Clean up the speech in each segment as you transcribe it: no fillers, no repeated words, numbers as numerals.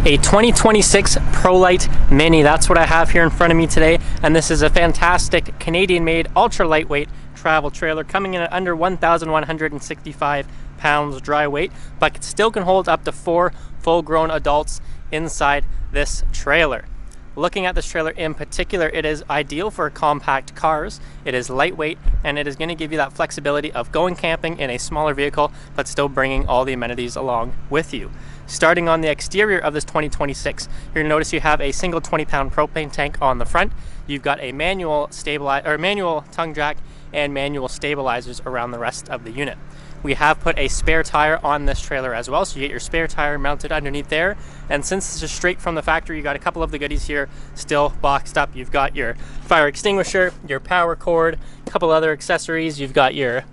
A 2026 Prolite Mini, that's what I have here in front of me today, and this is a fantastic Canadian-made, ultra-lightweight travel trailer coming in at under 1,165 pounds dry weight, but still can hold up to 4 full-grown adults inside this trailer. Looking at this trailer in particular, it is ideal for compact cars. It is lightweight, and it is going to give you that flexibility of going camping in a smaller vehicle, but still bringing all the amenities along with you. Starting on the exterior of this 2026, you're going to notice you have a single 20-pound propane tank on the front. You've got a manual tongue jack and manual stabilizers around the rest of the unit. We have put a spare tire on this trailer as well, so you get your spare tire mounted underneath there. And since this is straight from the factory, you got a couple of the goodies here still boxed up. You've got your fire extinguisher, your power cord, a couple other accessories. You've got your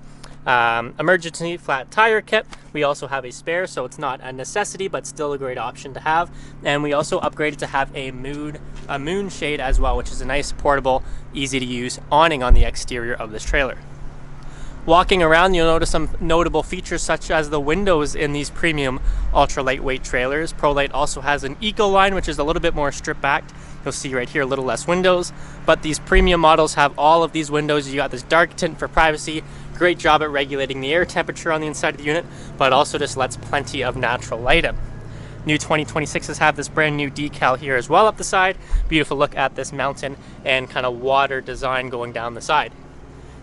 emergency flat tire kit. We also have a spare, so it's not a necessity, but still a great option to have. And we also upgraded to have a moon shade as well, which is a nice portable, easy to use awning on the exterior of this trailer. Walking around, you'll notice some notable features such as the windows in these premium ultra lightweight trailers. Prolite also has an Eco line, which is a little bit more stripped back. You'll see right here a little less windows, but these premium models have all of these windows. You got this dark tint for privacy. Great job at regulating the air temperature on the inside of the unit, but also just lets plenty of natural light in. New 2026s have this brand new decal here as well up the side. Beautiful look at this mountain and kind of water design going down the side.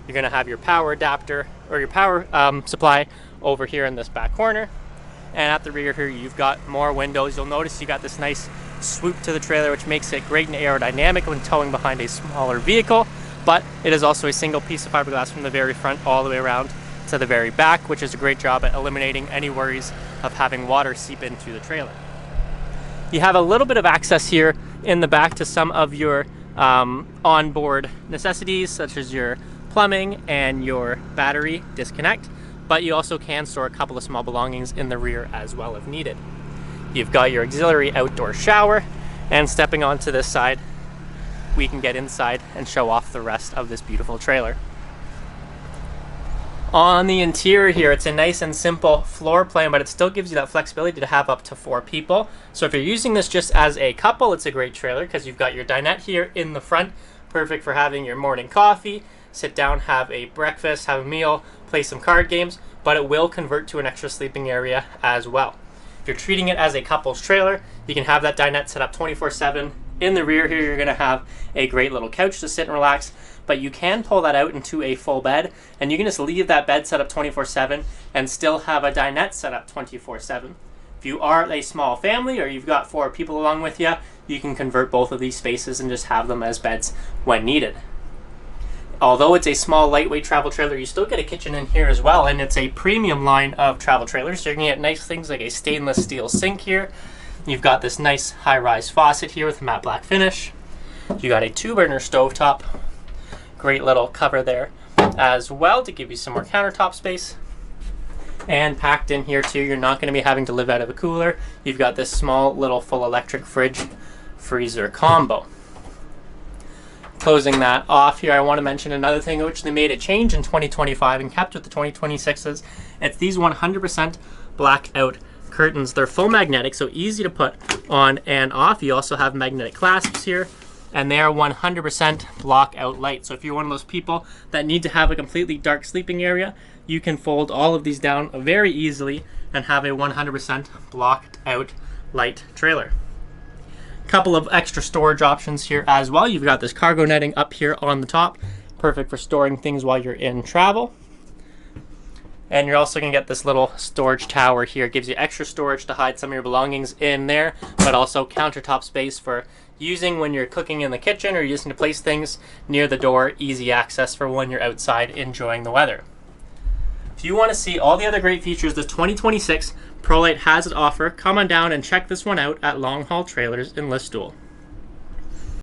You're going to have your power adapter or your power supply over here in this back corner. And at the rear here, you've got more windows. You'll notice you got this nice swoop to the trailer, which makes it great and aerodynamic when towing behind a smaller vehicle. But it is also a single piece of fiberglass from the very front all the way around to the very back, which is a great job at eliminating any worries of having water seep into the trailer. You have a little bit of access here in the back to some of your onboard necessities, such as your plumbing and your battery disconnect, but you also can store a couple of small belongings in the rear as well if needed. You've got your auxiliary outdoor shower, and stepping onto this side, we can get inside and show off the rest of this beautiful trailer. On the interior here, it's a nice and simple floor plan, but it still gives you that flexibility to have up to 4 people. So if you're using this just as a couple, it's a great trailer because you've got your dinette here in the front, perfect for having your morning coffee, sit down, have a breakfast, have a meal, play some card games, but it will convert to an extra sleeping area as well. If you're treating it as a couple's trailer, you can have that dinette set up 24/7. In the rear here, you're going to have a great little couch to sit and relax, but you can pull that out into a full bed, and you can just leave that bed set up 24/7 and still have a dinette set up 24/7. If you are a small family or you've got 4 people along with you, you can convert both of these spaces and just have them as beds when needed. Although it's a small, lightweight travel trailer, you still get a kitchen in here as well, and it's a premium line of travel trailers. So you're going to get nice things like a stainless steel sink here. You've got this nice high-rise faucet here with a matte black finish. You got a 2-burner stovetop. Great little cover there as well to give you some more countertop space. And packed in here too, you're not going to be having to live out of a cooler. You've got this small little full electric fridge freezer combo. Closing that off here, I want to mention another thing which they made a change in 2025 and kept with the 2026s. It's these 100% blackout curtains. They're full magnetic, so easy to put on and off. You also have magnetic clasps here, and they are 100% blackout light. So if you're one of those people that need to have a completely dark sleeping area, you can fold all of these down very easily and have a 100% blocked out light trailer. Couple of extra storage options here as well. You've got this cargo netting up here on the top, perfect for storing things while you're in travel. And you're also going to get this little storage tower here. It gives you extra storage to hide some of your belongings in there, but also countertop space for using when you're cooking in the kitchen or using to place things near the door. Easy access for when you're outside enjoying the weather. If you want to see all the other great features the 2026 Prolite has to offer, come on down and check this one out at Long Haul Trailers in Listowel.